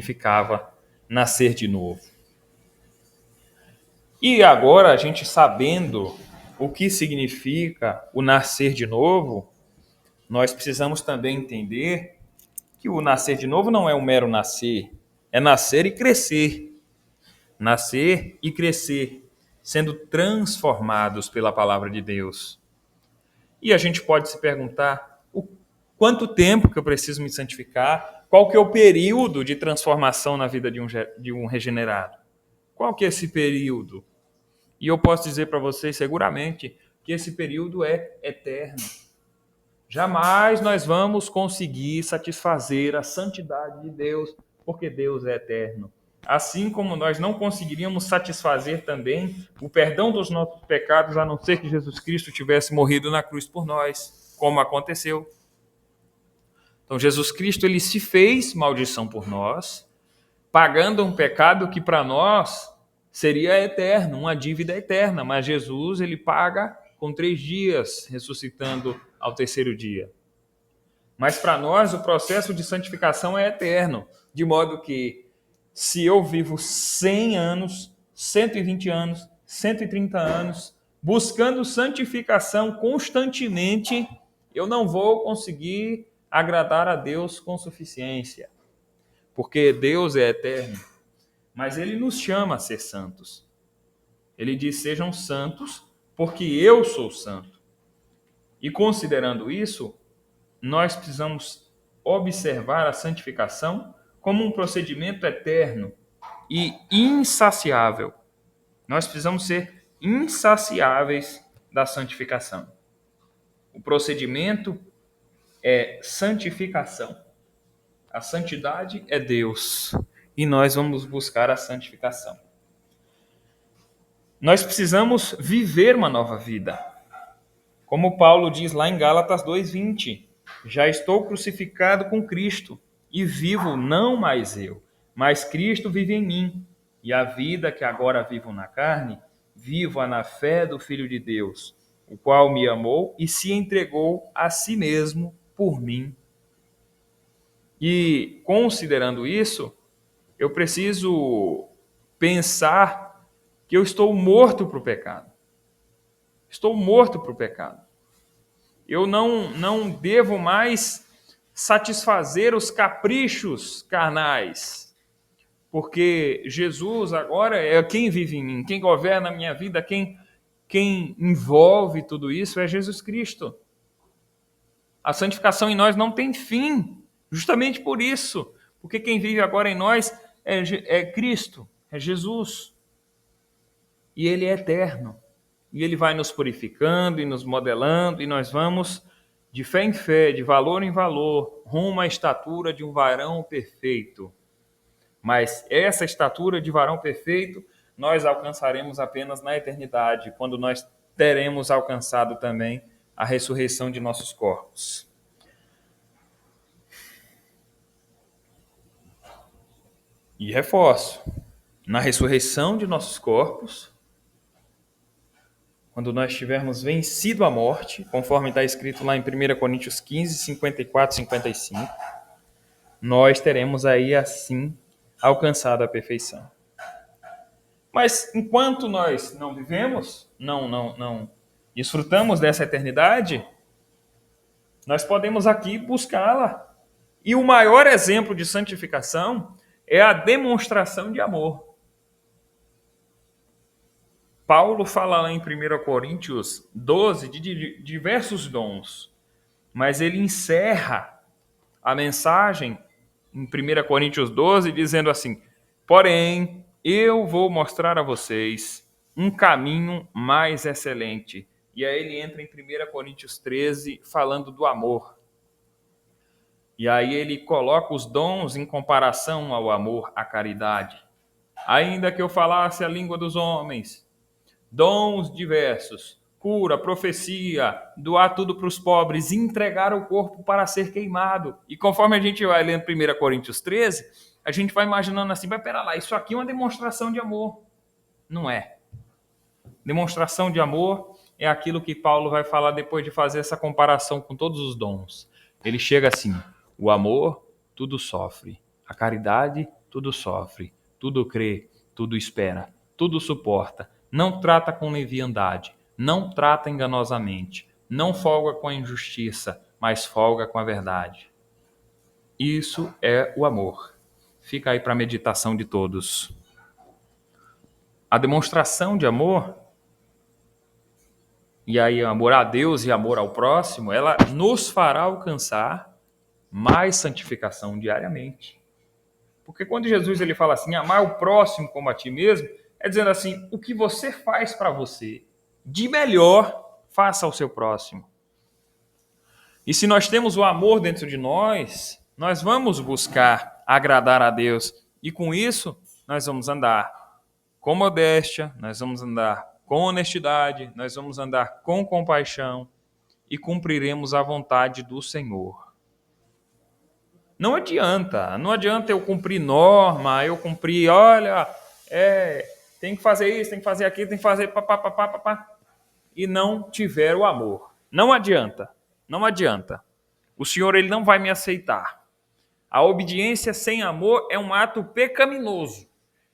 significava nascer de novo. E agora, a gente sabendo o que significa o nascer de novo, nós precisamos também entender que o nascer de novo não é um mero nascer, é nascer e crescer. Nascer e crescer, sendo transformados pela palavra de Deus. E a gente pode se perguntar, quanto tempo que eu preciso me santificar? Qual que é o período de transformação na vida de um regenerado? Qual que é esse período? E eu posso dizer para vocês seguramente que esse período é eterno. Jamais nós vamos conseguir satisfazer a santidade de Deus, porque Deus é eterno. Assim como nós não conseguiríamos satisfazer também o perdão dos nossos pecados, a não ser que Jesus Cristo tivesse morrido na cruz por nós, como aconteceu. Então Jesus Cristo, ele se fez maldição por nós, pagando um pecado que para nós seria eterno, uma dívida eterna, mas Jesus, ele paga com 3 dias, ressuscitando ao 3º dia. Mas para nós o processo de santificação é eterno, de modo que se eu vivo 100 anos, 120 anos, 130 anos, buscando santificação constantemente, eu não vou conseguir agradar a Deus com suficiência, porque Deus é eterno, mas Ele nos chama a ser santos. Ele diz, sejam santos, porque eu sou santo. E considerando isso, nós precisamos observar a santificação como um procedimento eterno e insaciável. Nós precisamos ser insaciáveis da santificação. O procedimento é santificação. A santidade é Deus e nós vamos buscar a santificação. Nós precisamos viver uma nova vida. Como Paulo diz lá em Gálatas 2:20, já estou crucificado com Cristo e vivo não mais eu, mas Cristo vive em mim. E a vida que agora vivo na carne, vivo-a na fé do Filho de Deus, o qual me amou e se entregou a si mesmo por mim. E considerando isso, eu preciso pensar que eu estou morto para o pecado. Estou morto para o pecado. Eu não devo mais satisfazer os caprichos carnais, porque Jesus agora é quem vive em mim, quem governa a minha vida, quem envolve tudo isso é Jesus Cristo. A santificação em nós não tem fim, justamente por isso, porque quem vive agora em nós é Cristo, é Jesus, e Ele é eterno. E Ele vai nos purificando e nos modelando, e nós vamos de fé em fé, de valor em valor, rumo à estatura de um varão perfeito. Mas essa estatura de varão perfeito nós alcançaremos apenas na eternidade, quando nós teremos alcançado também a ressurreição de nossos corpos. E reforço, na ressurreição de nossos corpos, quando nós tivermos vencido a morte, conforme está escrito lá em 1 Coríntios 15, 54 e 55, nós teremos aí, assim, alcançado a perfeição. Mas enquanto nós não vivemos, não desfrutamos dessa eternidade, nós podemos aqui buscá-la. E o maior exemplo de santificação é a demonstração de amor. Paulo fala lá em 1 Coríntios 12 de diversos dons, mas ele encerra a mensagem em 1 Coríntios 12 dizendo assim, porém, eu vou mostrar a vocês um caminho mais excelente. E aí ele entra em 1 Coríntios 13 falando do amor. E aí ele coloca os dons em comparação ao amor, à caridade. Ainda que eu falasse a língua dos homens, dons diversos, cura, profecia, doar tudo para os pobres, entregar o corpo para ser queimado. E conforme a gente vai lendo 1 Coríntios 13, a gente vai imaginando assim, pera lá, isso aqui é uma demonstração de amor. Não é. Demonstração de amor é aquilo que Paulo vai falar depois de fazer essa comparação com todos os dons. Ele chega assim, o amor tudo sofre, a caridade tudo sofre, tudo crê, tudo espera, tudo suporta, não trata com leviandade, não trata enganosamente, não folga com a injustiça, mas folga com a verdade. Isso é o amor. Fica aí para a meditação de todos. A demonstração de amor, e aí amor a Deus e amor ao próximo, ela nos fará alcançar mais santificação diariamente. Porque quando Jesus ele fala assim, amar o próximo como a ti mesmo, é dizendo assim, o que você faz para você, de melhor, faça ao seu próximo. E se nós temos o amor dentro de nós vamos buscar agradar a Deus. E com isso, nós vamos andar com modéstia, nós vamos andar com honestidade, nós vamos andar com compaixão e cumpriremos a vontade do Senhor. Não adianta eu cumprir norma, eu cumprir, olha, tem que fazer isso, tem que fazer aquilo, tem que fazer papapá, e não tiver o amor. Não adianta. O Senhor ele não vai me aceitar. A obediência sem amor é um ato pecaminoso.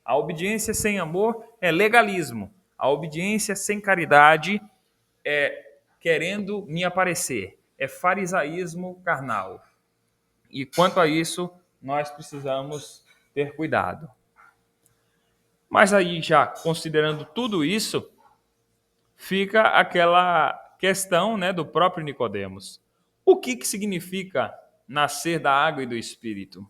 A obediência sem amor é legalismo. A obediência sem caridade é querendo me aparecer. É farisaísmo carnal. E quanto a isso, nós precisamos ter cuidado. Mas aí, já considerando tudo isso, fica aquela questão, né, do próprio Nicodemos. O que significa nascer da água e do Espírito?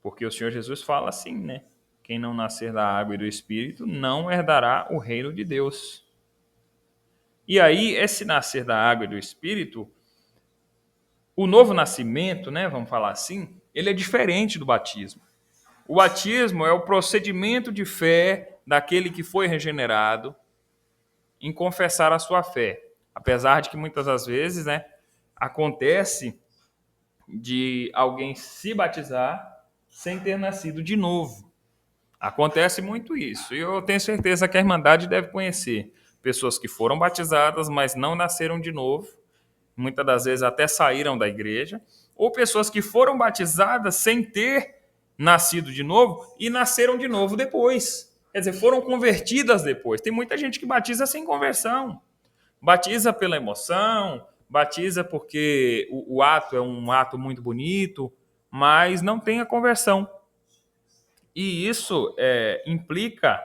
Porque o Senhor Jesus fala assim, né? Quem não nascer da água e do Espírito não herdará o reino de Deus. E aí, esse nascer da água e do Espírito, o novo nascimento, né, vamos falar assim, ele é diferente do batismo. O batismo é o procedimento de fé daquele que foi regenerado em confessar a sua fé. Apesar de que muitas das vezes, né, acontece de alguém se batizar sem ter nascido de novo. Acontece muito isso. E eu tenho certeza que a Irmandade deve conhecer pessoas que foram batizadas, mas não nasceram de novo. Muitas das vezes até saíram da igreja. Ou pessoas que foram batizadas sem ter nascido de novo e nasceram de novo depois. Quer dizer, foram convertidas depois. Tem muita gente que batiza sem conversão. Batiza pela emoção, batiza porque o ato é um ato muito bonito, mas não tem a conversão. E isso implica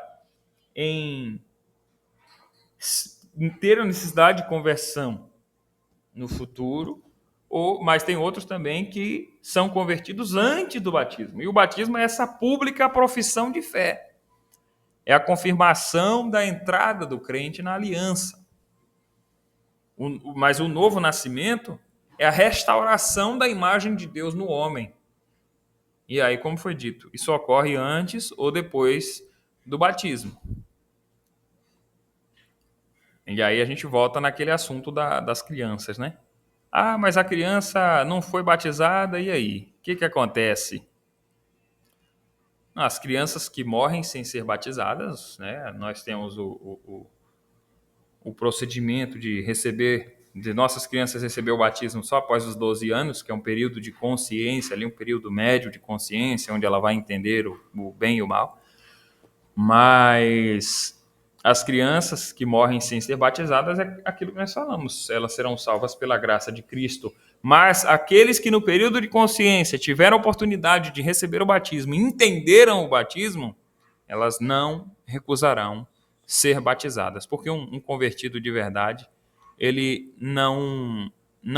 em ter a necessidade de conversão no futuro, mas tem outros também que são convertidos antes do batismo. E o batismo é essa pública profissão de fé. É a confirmação da entrada do crente na aliança. Mas o novo nascimento é a restauração da imagem de Deus no homem. E aí, como foi dito, isso ocorre antes ou depois do batismo. E aí a gente volta naquele assunto das crianças, né? Ah, mas a criança não foi batizada, e aí? O que acontece? As crianças que morrem sem ser batizadas, né? Nós temos o procedimento de nossas crianças receber o batismo só após os 12 anos, que é um período de consciência, ali um período médio de consciência, onde ela vai entender o bem e o mal. Mas as crianças que morrem sem ser batizadas é aquilo que nós falamos, elas serão salvas pela graça de Cristo. Mas aqueles que no período de consciência tiveram a oportunidade de receber o batismo e entenderam o batismo, elas não recusarão ser batizadas, porque um convertido de verdade, ele não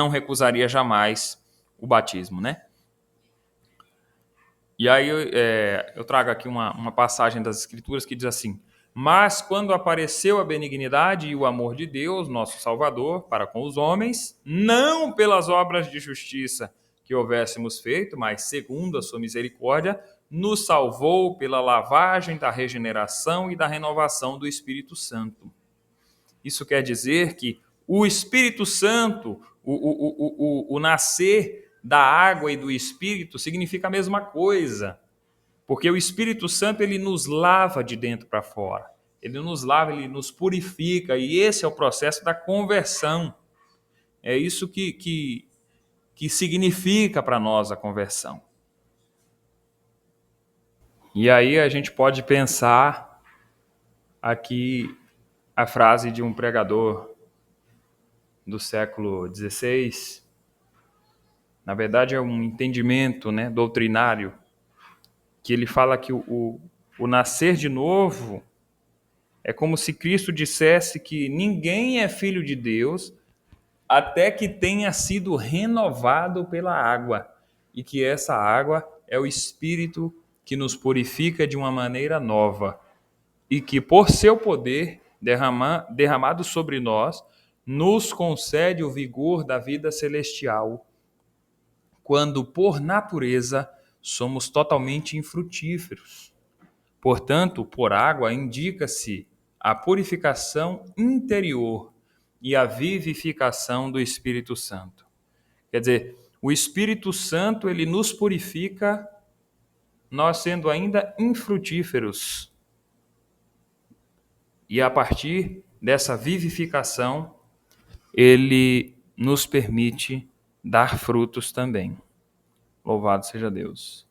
recusaria jamais o batismo, né? E aí eu trago aqui uma passagem das Escrituras que diz assim: mas quando apareceu a benignidade e o amor de Deus, nosso Salvador, para com os homens, não pelas obras de justiça que houvéssemos feito, mas segundo a sua misericórdia, nos salvou pela lavagem da regeneração e da renovação do Espírito Santo. Isso quer dizer que o Espírito Santo, o nascer da água e do Espírito significa a mesma coisa. Porque o Espírito Santo ele nos lava de dentro para fora. Ele nos lava, ele nos purifica. E esse é o processo da conversão. É isso que significa para nós a conversão. E aí a gente pode pensar aqui a frase de um pregador do século XVI, na verdade é um entendimento, né, doutrinário, que ele fala que o nascer de novo é como se Cristo dissesse que ninguém é filho de Deus até que tenha sido renovado pela água, e que essa água é o Espírito que nos purifica de uma maneira nova, e que por seu poder derramado sobre nós, nos concede o vigor da vida celestial, quando por natureza somos totalmente infrutíferos. Portanto, por água indica-se a purificação interior e a vivificação do Espírito Santo. Quer dizer, o Espírito Santo, ele nos purifica, nós sendo ainda infrutíferos. E a partir dessa vivificação, ele nos permite dar frutos também. Louvado seja Deus.